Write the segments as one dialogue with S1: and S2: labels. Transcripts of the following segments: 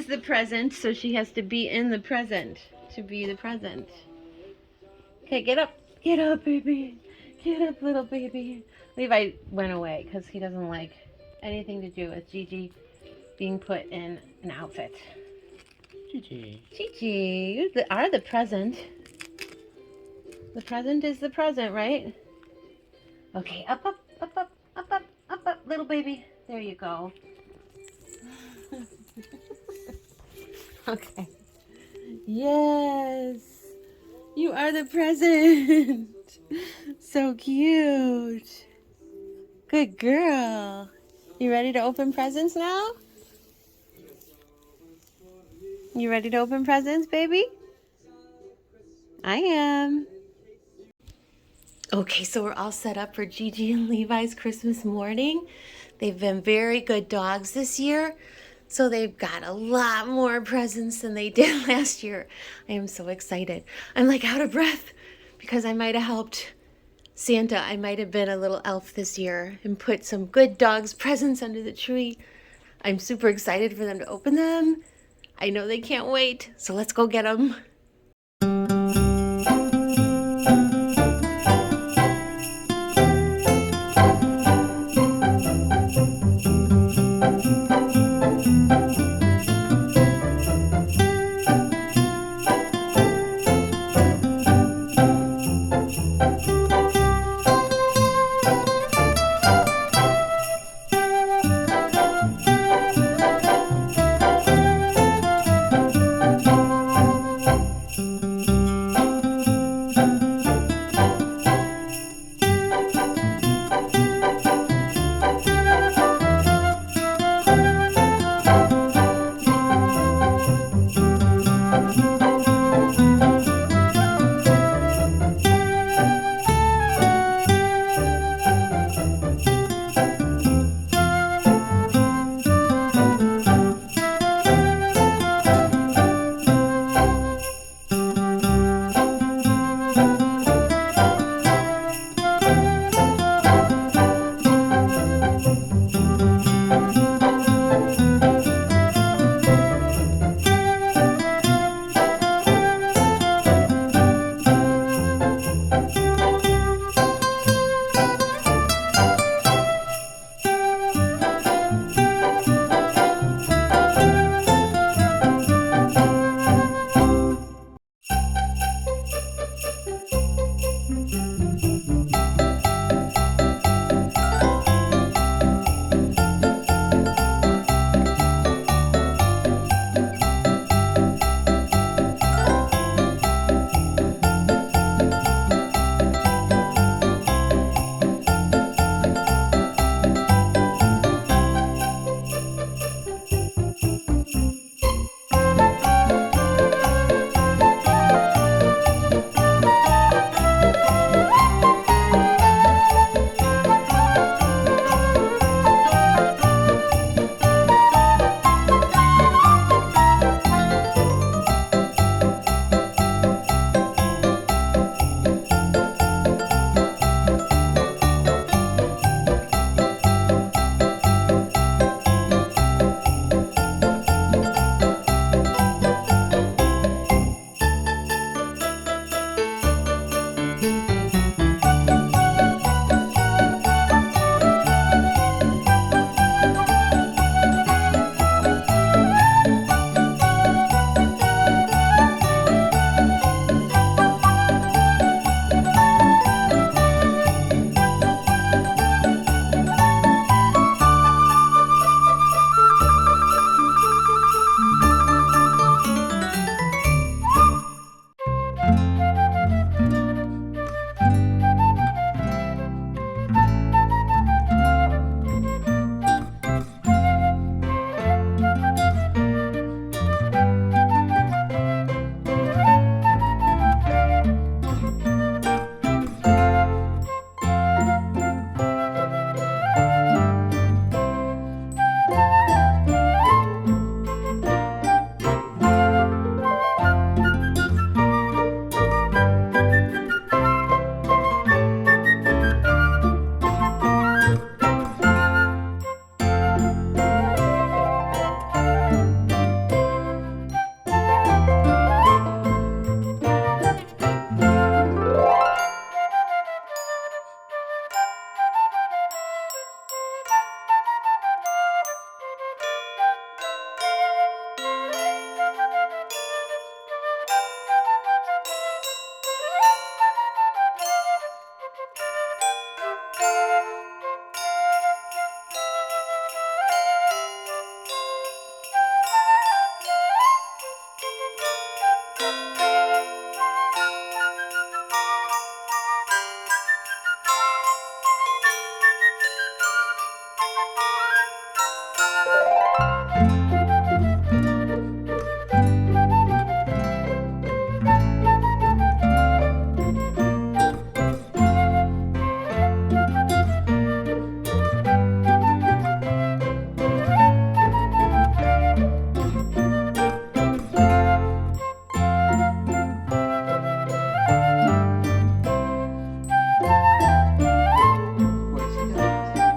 S1: is the present, so she has to be in the present to be the present. Okay, get up. Get up, baby. Get up, little baby. Levi went away because he doesn't like anything to do with GiGi being put in an outfit.
S2: GiGi.
S1: GiGi, you are the present. The present is the present, right? Okay, up, up, up, up, up, up, up, up, little baby. There you go. Okay. Yes. You are the present. So cute. Good girl. You ready to open presents now? You ready to open presents, baby? I am. Okay, so we're all set up for GiGi and Levi's Christmas morning. They've been very good dogs this year, so they've got a lot more presents than they did last year. I am so excited. I'm like out of breath because I might have helped Santa. I might have been a little elf this year and put some good dogs' presents under the tree. I'm super excited for them to open them. I know they can't wait, so let's go get them.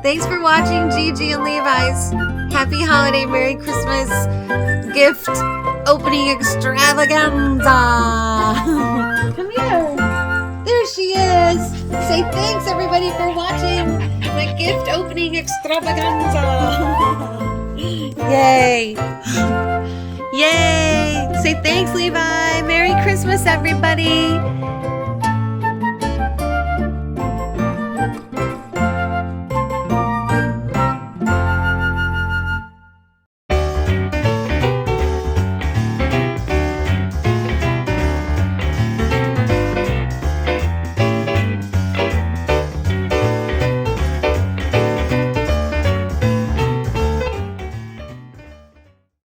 S1: Thanks for watching GiGi and Levi's Happy Holiday, Merry Christmas gift opening extravaganza. Come here. There she is. Say thanks, everybody, for watching the gift opening extravaganza. Yay. Yay. Say thanks, Levi. Merry Christmas, everybody.